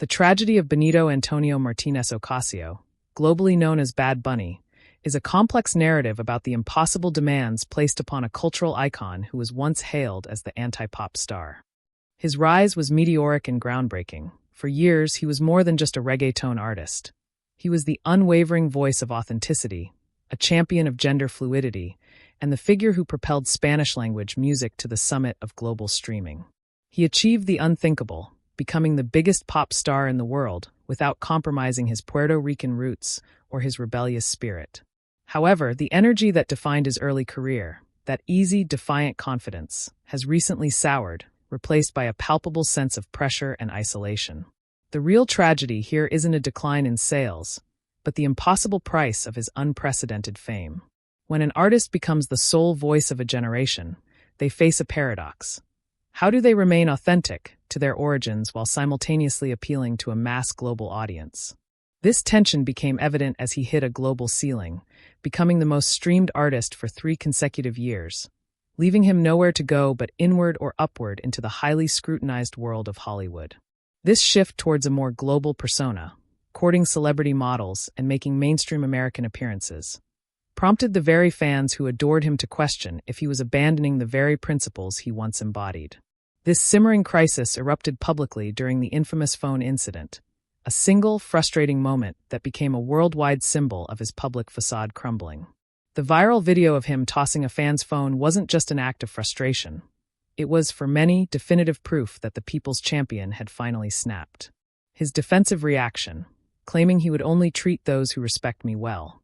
The tragedy of Benito Antonio Martinez Ocasio, globally known as Bad Bunny, is a complex narrative about the impossible demands placed upon a cultural icon who was once hailed as the anti-pop star. His rise was meteoric and groundbreaking. For years, he was more than just a reggaeton artist. He was the unwavering voice of authenticity, a champion of gender fluidity, and the figure who propelled Spanish-language music to the summit of global streaming. He achieved the unthinkable, becoming the biggest pop star in the world without compromising his Puerto Rican roots or his rebellious spirit. However, the energy that defined his early career, that easy, defiant confidence, has recently soured, replaced by a palpable sense of pressure and isolation. The real tragedy here isn't a decline in sales, but the impossible price of his unprecedented fame. When an artist becomes the sole voice of a generation, they face a paradox. How do they remain authentic to their origins while simultaneously appealing to a mass global audience? This tension became evident as he hit a global ceiling, becoming the most streamed artist for 3 consecutive years, leaving him nowhere to go but inward or upward into the highly scrutinized world of Hollywood. This shift towards a more global persona, courting celebrity models and making mainstream American appearances, prompted the very fans who adored him to question if he was abandoning the very principles he once embodied. This simmering crisis erupted publicly during the infamous phone incident, a single, frustrating moment that became a worldwide symbol of his public facade crumbling. The viral video of him tossing a fan's phone wasn't just an act of frustration. It was, for many, definitive proof that the people's champion had finally snapped. His defensive reaction, claiming he would only treat those who respect me well,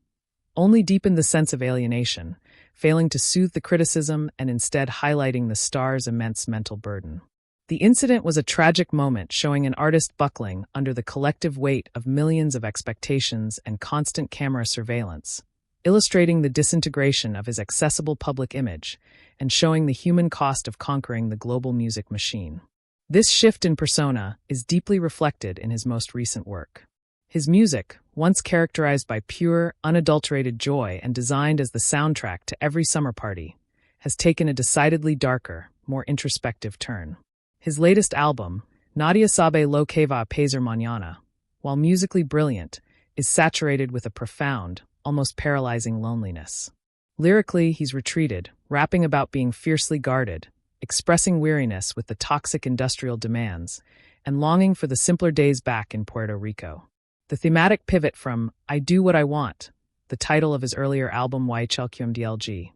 only deepened the sense of alienation, failing to soothe the criticism and instead highlighting the star's immense mental burden. The incident was a tragic moment showing an artist buckling under the collective weight of millions of expectations and constant camera surveillance, illustrating the disintegration of his accessible public image and showing the human cost of conquering the global music machine. This shift in persona is deeply reflected in his most recent work. His music, once characterized by pure, unadulterated joy and designed as the soundtrack to every summer party, has taken a decidedly darker, more introspective turn. His latest album, Nadie, Sabe, Pasar Mañana, while musically brilliant, is saturated with a profound, almost paralyzing loneliness. Lyrically, he's retreated, rapping about being fiercely guarded, expressing weariness with the toxic industrial demands, and longing for the simpler days back in Puerto Rico. The thematic pivot from I Do What I Want, the title of his earlier album YHLQMDLG,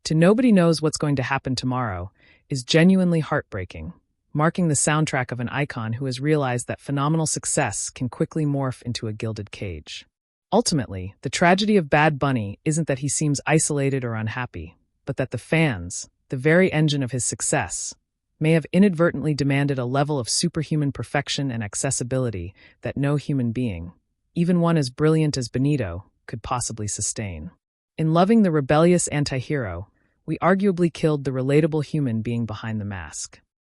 to Nobody Knows What's Going to Happen Tomorrow, is genuinely heartbreaking, marking the soundtrack of an icon who has realized that phenomenal success can quickly morph into a gilded cage. Ultimately, the tragedy of Bad Bunny isn't that he seems isolated or unhappy, but that the fans, the very engine of his success, may have inadvertently demanded a level of superhuman perfection and accessibility that no human being, even one as brilliant as Benito, could possibly sustain. In loving the rebellious anti-hero, we arguably killed the relatable human being behind the mask.